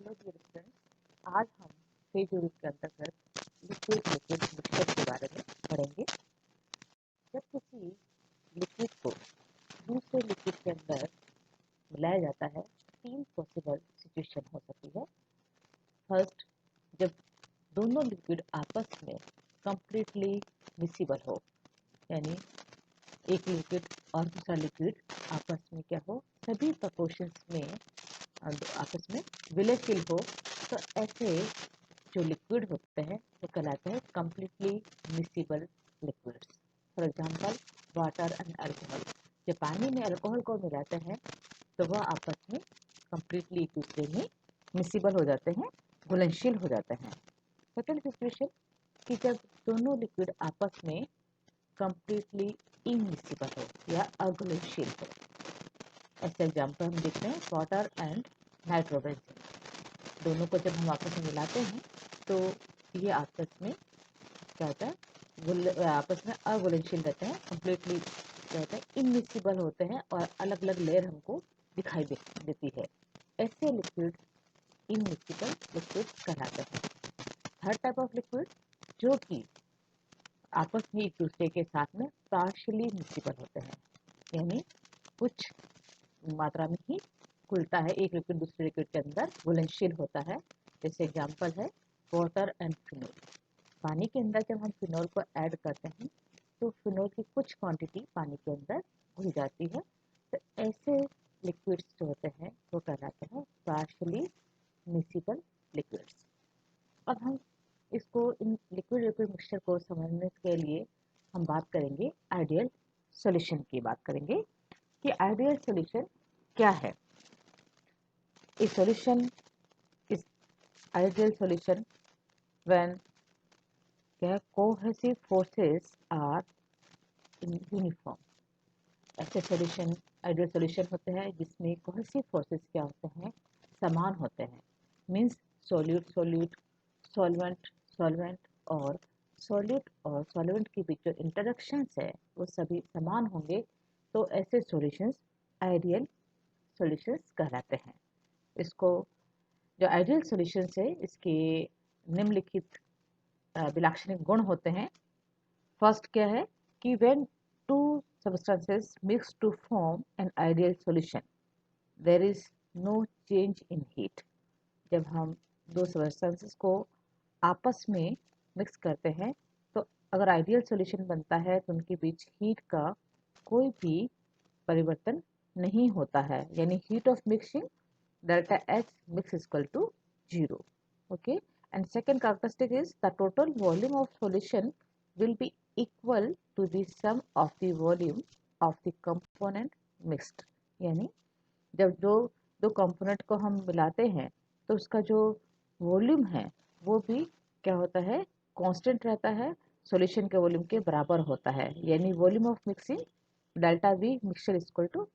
Hello dear friends, आज हम phase uric के अंतर्गत लिक्विड लिक्विड मिक्सचर के बारे में पढ़ेंगे। जब किसी लिक्विड को दूसरे लिक्विड के अंदर मिलाया जाता है, तीन पॉसिबल सिचुएशन हो सकती है। फर्स्ट, जब दोनों लिक्विड आपस में कंप्लीटली मिसिबल हो, यानी एक लिक्विड और दूसरा लिक्विड आपस में क्या हो, सभी प्रपोर्शंस में आपस में विलेफिल हो, तो ऐसे जो लिक्विड होते हैं वो कहलाते हैं completely miscible liquids. For example water and alcohol. जब पानी में अल्कोहल को मिलाते हैं तो वह आपस में कंप्लीटली एक दूसरे में मिसिबल हो जाते हैं, घुलनशील हो जाते हैं। सेकेंड सिचुएशन कि जब दोनों लिक्विड आपस में कंप्लीटली इनमिसिबल हो या अघुलनशील हो। ऐसे एग्जाम्पल हम देखते हैं वाटर एंड नाइट्रोबेंजीन। दोनों को जब हम आपस में मिलाते हैं तो ये आपस में क्या होता है, आपस में अघुलनशील रहते हैं, कंप्लीटली क्या होता है, इनमिसिबल होते हैं और अलग अलग लेयर हमको दिखाई देती है। ऐसे लिक्विड इनमिसिबल लिक्विड कहलाते हैं। थर्ड टाइप ऑफ लिक्विड जो कि आपस में एक दूसरे के साथ में पार्शियली मिसिबल होते हैं, यानी कुछ मात्रा में ही घुलता है, एक लिक्विड दूसरे लिक्विड के अंदर घुलनशील होता है। जैसे एग्जांपल है वाटर एंड फिनोल। पानी के अंदर जब हम फिनोल को ऐड करते हैं तो फिनोल की कुछ क्वांटिटी पानी के अंदर घुल जाती है। तो ऐसे लिक्विड्स जो होते हैं वो कहलाते हैं पार्शियली मिसिबल लिक्विड्स। अब हम इसको इन लिक्विड लिक्विड मिक्सचर को समझने के लिए हम बात करेंगे आइडियल सॉल्यूशन की बात करेंगे कि आइडियल सॉल्यूशन क्या है। A solution is ideal solution when cohesive forces are uniform. ऐसे सॉल्यूशन आइडियल सॉल्यूशन होते हैं जिसमें कोहेसिव फोर्सेस क्या होते हैं, समान होते हैं। Means solute solute, solvent solvent और सॉल्यूट और सॉल्वेंट के बीच जो इंटरेक्शंस है वो सभी समान होंगे, तो ऐसे सॉल्यूशंस आइडियल सॉल्यूशंस कहलाते हैं। इसको जो आइडियल सॉल्यूशंस है इसके निम्नलिखित विलाक्षणिक गुण होते हैं। फर्स्ट क्या है कि when two substances mix to form an ideal solution there is no change in heat. जब हम दो सबस्टेंसेस को आपस में मिक्स करते हैं तो अगर आइडियल सॉल्यूशन बनता है तो उनके बीच हीट का कोई भी परिवर्तन नहीं होता है, यानी heat of mixing delta H mix is equal to 0. Okay, and second characteristic is the total volume of solution will be equal to the sum of the volume of the component mixed. यानी जब दो component को हम मिलाते हैं तो उसका जो वॉल्यूम है वो भी क्या होता है, कांस्टेंट रहता है, सॉल्यूशन के वॉल्यूम के बराबर होता है, यानी volume of mixing delta V mixture is equal to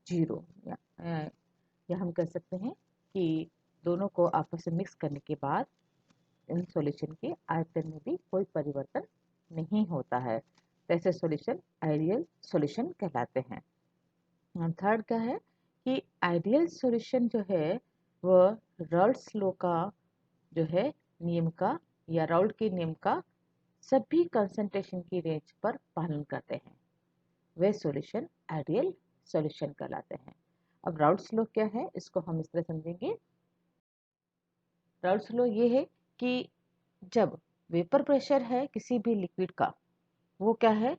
0। या हम कह सकते हैं कि दोनों को आपस में मिक्स करने के बाद इन सॉल्यूशन के आयतन में भी कोई परिवर्तन नहीं होता है, तो ऐसे सॉल्यूशन आइडियल सॉल्यूशन कहलाते हैं। थर्ड क्या है कि आइडियल सॉल्यूशन जो है वह राउल्ट्स लॉ का जो है नियम का या राउल्ट के नियम का सभी कंसंट्रेशन की रेंज पर पालन करते हैं, वे सॉल्यूशन आइडियल सॉल्यूशन कहलाते हैं। अब राउल्ट्स लॉ क्या है इसको हम इस तरह समझेंगे। राउल्ट्स लॉ ये है कि जब वेपर प्रेशर है किसी भी लिक्विड का, वो क्या है,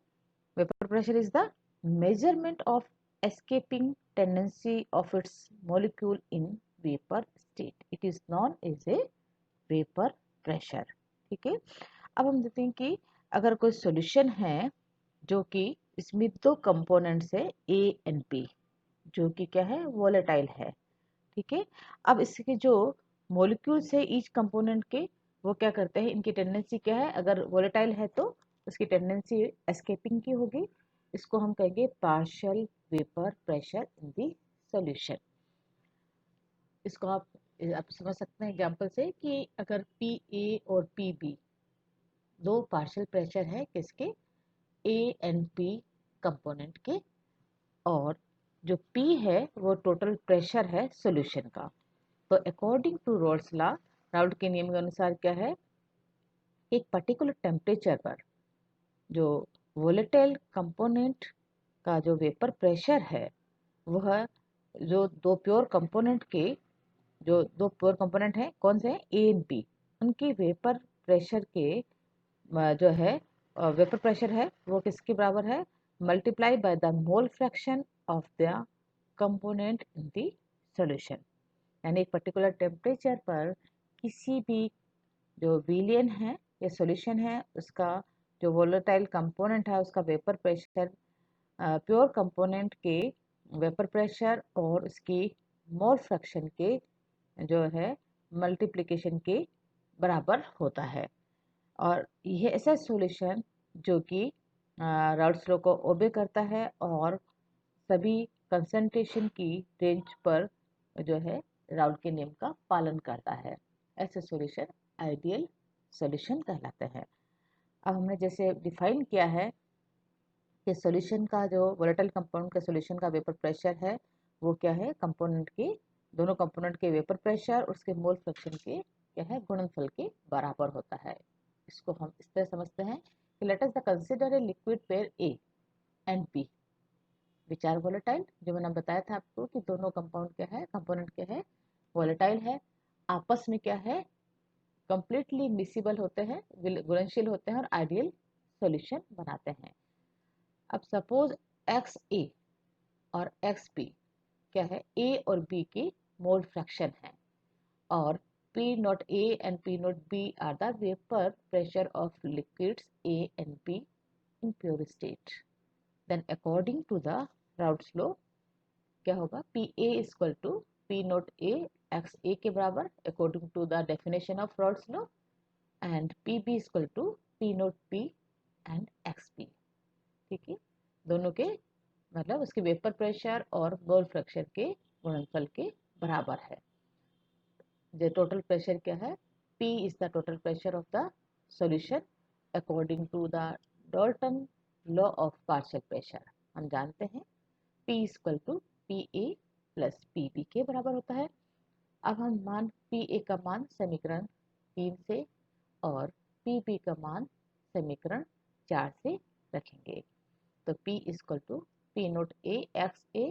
vapour pressure is the measurement of escaping tendency of its molecule in vapour state, it is known as a vapour pressure. ठीक है, अब हम देखते हैं कि अगर कोई सॉल्यूशन है जो कि इसमें दो कंपोनेंट्स है ए एंड बी, जो कि क्या है, वोलेटाइल है। ठीक है, अब इसके जो मॉलिक्यूल्स है ईच कंपोनेंट के, वो क्या करते हैं, इनकी टेंडेंसी क्या है, अगर वोलेटाइल है तो उसकी टेंडेंसी एस्केपिंग की होगी। इसको हम कहेंगे partial vapour pressure in the solution. इसको आप समझ सकते हैं एग्जांपल से कि अगर पी ए और पी बी दो पार्शियल प्रेशर है किसके, ए एंड पी कंपोनेंट के, और जो P है वो टोटल प्रेशर है सॉल्यूशन का। तो according to Raoult's law, Raoult के नियम के अनुसार क्या है, एक पर्टिकुलर टेम्परेचर पर जो वोलेटाइल कंपोनेंट का जो वेपर प्रेशर है, वह जो दो प्योर कंपोनेंट के जो दो प्योर कंपोनेंट हैं, कौन से हैं, ए एंड बी, उनके वेपर प्रेशर के जो है वेपर प्रेशर है वो किसके बराबर है, multiply by the mole fraction of the component in the solution. यानी एक पर्टिकुलर टेम्परेचर पर किसी भी जो विलियन है या सॉल्यूशन है, उसका जो वोलेटाइल कंपोनेंट है उसका वेपर प्रेशर प्योर कंपोनेंट के वेपर प्रेशर और उसकी मोल फ्रैक्शन के जो है मल्टीप्लिकेशन के बराबर होता है। और यह ऐसा सॉल्यूशन जो कि राउल्ट्स लॉ को ओबे करता है और सभी कंसंट्रेशन की रेंज पर जो है राउल्ट के नियम का पालन करता है, ऐसे सॉल्यूशन आइडियल सॉल्यूशन कहलाते हैं। अब हमने जैसे डिफाइन किया है कि सॉल्यूशन का जो वोलेटाइल कंपाउंड के सॉल्यूशन का वेपर प्रेशर है वो क्या है, कंपोनेंट के दोनों कंपोनेंट के वेपर प्रेशर और उसके मोल फ्रैक्शन के क्या है, गुणनफल के बराबर होता है। इसको हम इस तरह समझते हैं कि let us consider a liquid pair A and B which are volatile. जो मैंने बताया था आपको कि दोनों कंपाउंड क्या है, कंपोनेंट क्या है, वोलेटाइल है, आपस में क्या है, कंप्लीटली मिसिबल होते हैं, घुलनशील होते हैं और आइडियल सॉल्यूशन बनाते हैं। अब सपोज एक्स ए और एक्स बी क्या है, ए और बी की मोल फ्रैक्शन है और P not A and P not B are the vapor pressure of liquids A and B in pure state. Then according to the Raoult's law क्या होगा, PA is equal to P not A x A के बराबर according to the definition of Raoult's law and PB is equal to P not B and XB। ठीक है, दोनों के मतलब उसके वेपर प्रेशर और मोल फ्रैक्शन के गुणनफल के बराबर है। The total pressure क्या है, P is the total pressure of the solution according to the Dalton law of partial pressure। हम जानते हैं P is equal to PA plus PB के बराबर होता है। अब हम मान PA का मान समीकरण 3 से और PB का मान समीकरण 4 से रखेंगे। तो P is equal to P note A x A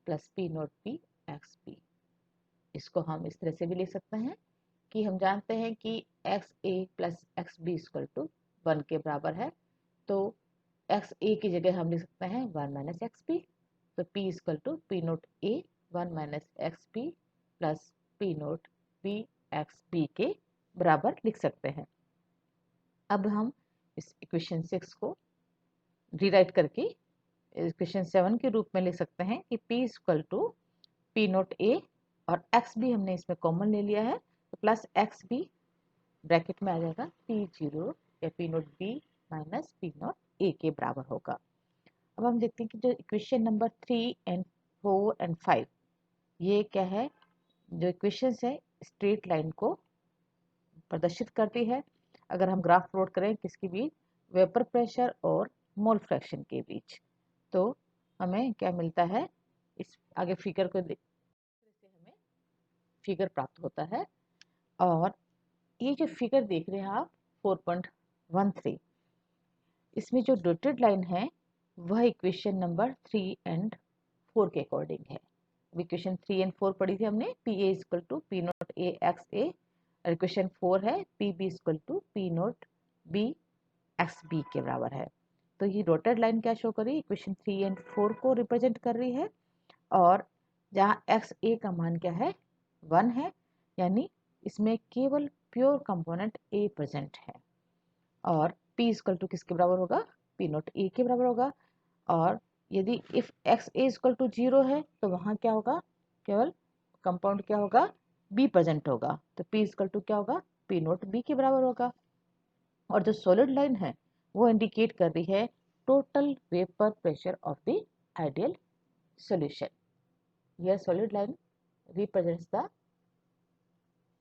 plus P note B x B। इसको हम इस तरह से भी लिख सकते हैं कि हम जानते हैं कि x A plus x B equal to 1 के बराबर है, तो एक्स ए की जगह हम लिख सकते हैं 1 माइनस एक्स बी। तो P equal to P note A 1 minus x B plus P note B x B के बराबर लिख सकते हैं। अब हम इस इक्वेशन 6 को रीराइट करके इक्वेशन 7 के रूप में लिख सकते हैं कि P equal to P note A और एक्स बी हमने इसमें कॉमन ले लिया है, तो प्लस एक्स बी ब्रैकेट में आ जाएगा पी जीरो या P note B minus P note A के बराबर होगा। अब हम देखते हैं कि जो इक्वेशन नंबर 3 एंड 4 एंड 5 ये क्या है, जो इक्वेशंस है स्ट्रेट लाइन को प्रदर्शित करती है। अगर हम ग्राफ प्लॉट करें किसके बीच, वेपर प्रेशर और मोल फ्रैक्शन के बीच, तो हमें क्या मिलता है, इस आगे फिगर को देख से हमें फिगर प्राप्त होता है। और ये जो फिगर देख रहे हैं आप 4.13, इसमें जो डॉटेड लाइन है वह इक्वेशन नंबर 3 एंड 4 के अकॉर्डिंग है। इक्वेशन 3 एंड 4 पढ़ी थी हमने, P A equal to P note A X A, और इक्वेशन 4 है P B equal to P note B x B के बराबर है। तो ये डॉटेड लाइन क्या शो कर रही है, इक्वेशन 3 एंड 4 को रिप्रेजेंट कर रही है, और जहाँ एक्स ए का मान क्या है 1 है, यानी इसमें केवल प्योर कंपोनेंट ए प्रेजेंट है। और p इक्वल टू किसके बराबर होगा, p नोट ए के बराबर होगा। और यदि if x A equal to 0 है तो वहाँ क्या होगा, केवल कंपाउंड क्या होगा, b प्रेजेंट होगा, तो p इक्वल टू क्या होगा, p नोट b के बराबर होगा। और जो सॉलिड लाइन है वो इंडिकेट कर रही है total vapour pressure of the ideal solution. यह solid line represents the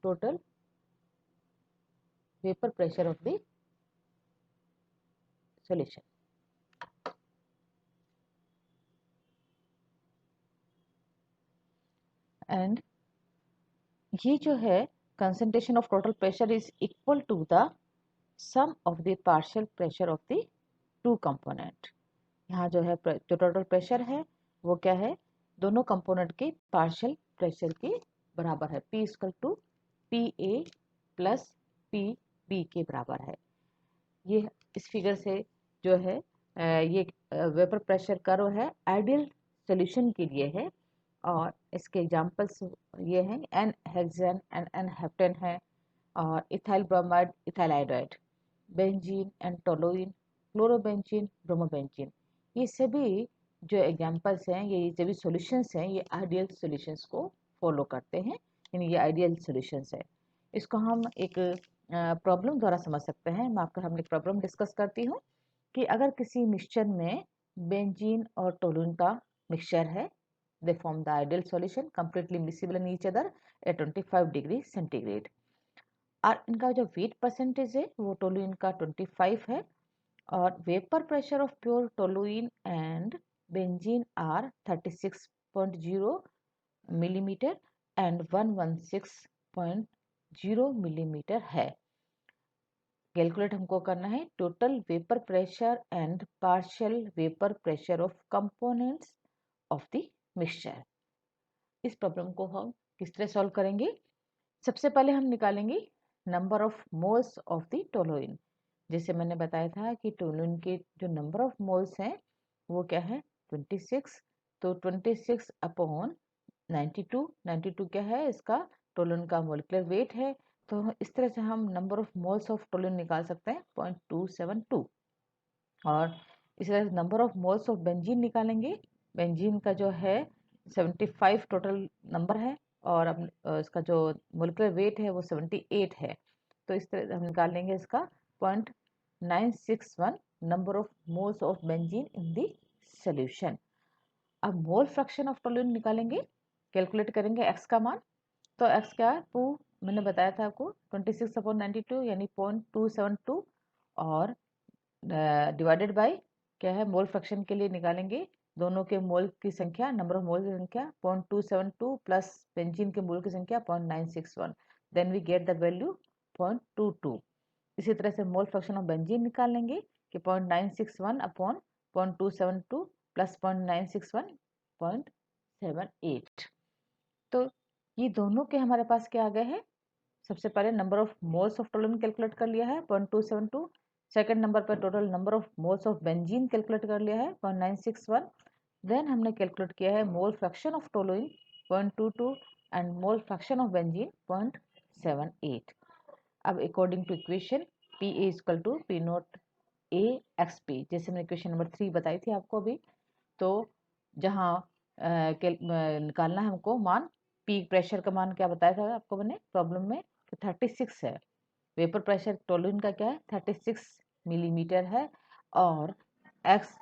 total vapour pressure of the solution। And ये जो है concentration of total pressure is equal to the sum of the partial pressure of the two component. यहाँ जो है जो total pressure है वो क्या है, दोनों कंपोनेंट के पार्शियल प्रेशर के बराबर है। P equal to P A plus P B के बराबर है। ये इस फिगर से जो है ये वेपर प्रेशर कर्व है, आइडियल सॉल्यूशन के लिए है। और इसके एग्जांपल्स ये हैं, n hexane and n heptane है, और ethyl bromide, ethyl iodide, benzene and toluene, chlorobenzene, bromobenzene. ये सभी जो एग्जांपल्स हैं, ये सभी सॉल्यूशंस हैं, ये आइडियल सॉल्यूशंस को फॉलो करते हैं, यानी ये आइडियल सॉल्यूशंस है। इसको हम एक प्रॉब्लम द्वारा समझ सकते हैं। मैं आपको हम एक प्रॉब्लम डिस्कस करती हूँ कि अगर किसी मिक्सचर में बेंजीन और टोलुइन का मिक्सचर है, they form the ideal solution completely miscible in each other at 25 degree centigrade. और इनका जो वेट परसेंटेज है वो टोलुइन का 25 है, और vapour pressure of pure toluene and benzene are 36.0 millimetre and 116.0 millimetre है। कैलकुलेट हमको करना है total vapour pressure and partial vapour pressure of components of the mixture. इस प्रॉब्लम को हम किस तरह सॉल्व करेंगे? सबसे पहले हम निकालेंगे number of moles of the toluene. जैसे मैंने बताया था कि टोलुइन के जो नंबर ऑफ मोल्स हैं वो क्या है, 26। तो 26 अपॉन 92, 92 क्या है, इसका टोलुइन का मोलिकुलर वेट है। तो इस तरह से हम number of moles of toluene निकाल सकते हैं 0.272। और इसी तरह number of moles of benzene निकालेंगे। बेंजीन का जो है 75 टोटल नंबर है, और अब इसका जो मोलिकुलर वेट है वो 78 है। तो इस तरह हम निकाल लेंगे इसका 0.961 number of moles of benzene in the solution. अब मोल फ्रैक्शन ऑफ टोलुइन निकालेंगे, कैलकुलेट करेंगे x का मान। तो x क्या है, मैंने बताया था आपको 26/92 यानी 0.272, और डिवाइडेड बाय क्या है, मोल फ्रैक्शन के लिए निकालेंगे दोनों के मोल की संख्या, नंबर ऑफ मोल की संख्या 0.272 प्लस बेंजीन के मोल की संख्या 0.961, then we get the value 0.22। इसी तरह से मोल फ्रैक्शन ऑफ बेंजीन निकाल लेंगे कि 0.961 अपॉन 0.272 प्लस 0.961.78। तो ये दोनों के हमारे पास क्या आ गए हैं, सबसे पहले number of moles of toluene calculate कर लिया है 0.272, सेकंड नंबर पर total number of moles of benzene calculate कर लिया है 0.961, देन हमने कैलकुलेट किया है mole fraction of toluene 0.22 and mole fraction of benzene 0.78। अब according to equation P A equal to P note A x P, जैसे मैंने इक्वेशन नंबर 3 बताई थी आपको अभी। तो जहाँ निकालना है हमको मान, पीक प्रेशर का मान क्या बताया था आपको मैंने प्रॉब्लम में, तो 36 है। वेपर प्रेशर टोलुइन का क्या है, 36 मिलीमीटर है, और एक्स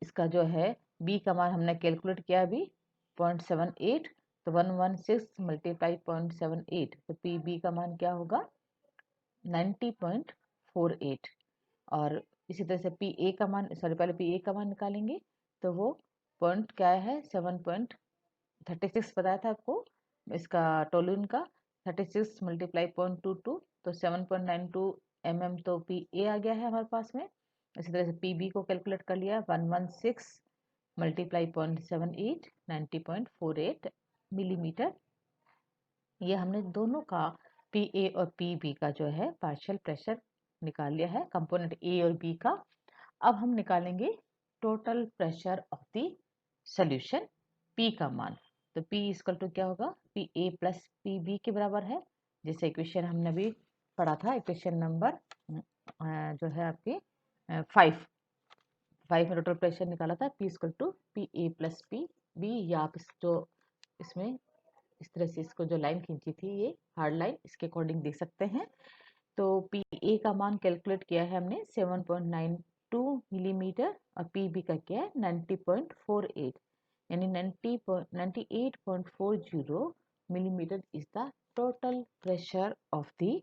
इसका जो है बी का मान हमने कैलकुलेट किया अभी 0.78, तो 116 मल्टीप्लाई 0.78, तो पी बी का मान क्या होगा 90.48। और इसी तरह से पी ए का मान, सॉरी पहले पी ए का मान निकालेंगे, तो वो पॉइंट क्या है 7.36 बताया था आपको इसका टोलुइन का, 36 मल्टीप्लाई 0.22, तो 7.92 mm, तो पी ए आ गया है हमारे पास में। इसी तरह से पी बी को कैलकुलेट कर लिया 116 मल्टीप्लाई 0.78, 90.48 मिलीमीटर। ये हमने दोनों का पी ए और पी बी का जो है पार्शियल प्रेशर निकाल लिया है, कंपोनेंट ए और बी का। अब हम निकालेंगे total pressure of the solution P का मान। तो P इक्वल टू क्या होगा, P A plus P B के बराबर है, जैसे इक्वेशन हमने अभी पढ़ा था, इक्वेशन नंबर जो है आपकी 5 में टोटल प्रेशर निकाला था P equal to P A plus P B, या आप जो इसमें इस तरह से इसको जो लाइन खींची थी ये हार्ड लाइन, इसके अकॉर्डिंग देख सकते हैं। तो पी ए का मान कैलकुलेट किया है हमने 7.92 मिलीमीटर, और पी बी का क्या है 90.48, यानी 98.40 millimetre is the total pressure of the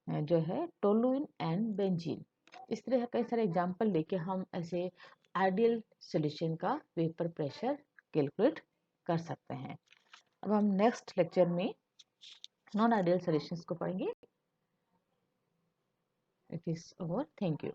जो है टोलुइन एंड बेंजीन। इस तरह कई सारे एग्जांपल लेके हम ऐसे आइडियल सॉल्यूशन का वेपर प्रेशर कैलकुलेट कर सकते हैं। अब हम नेक्स्ट लेक्चर में नॉन आइडियल सॉल्यूशंस को पढ़ेंगे। It is over. Thank you.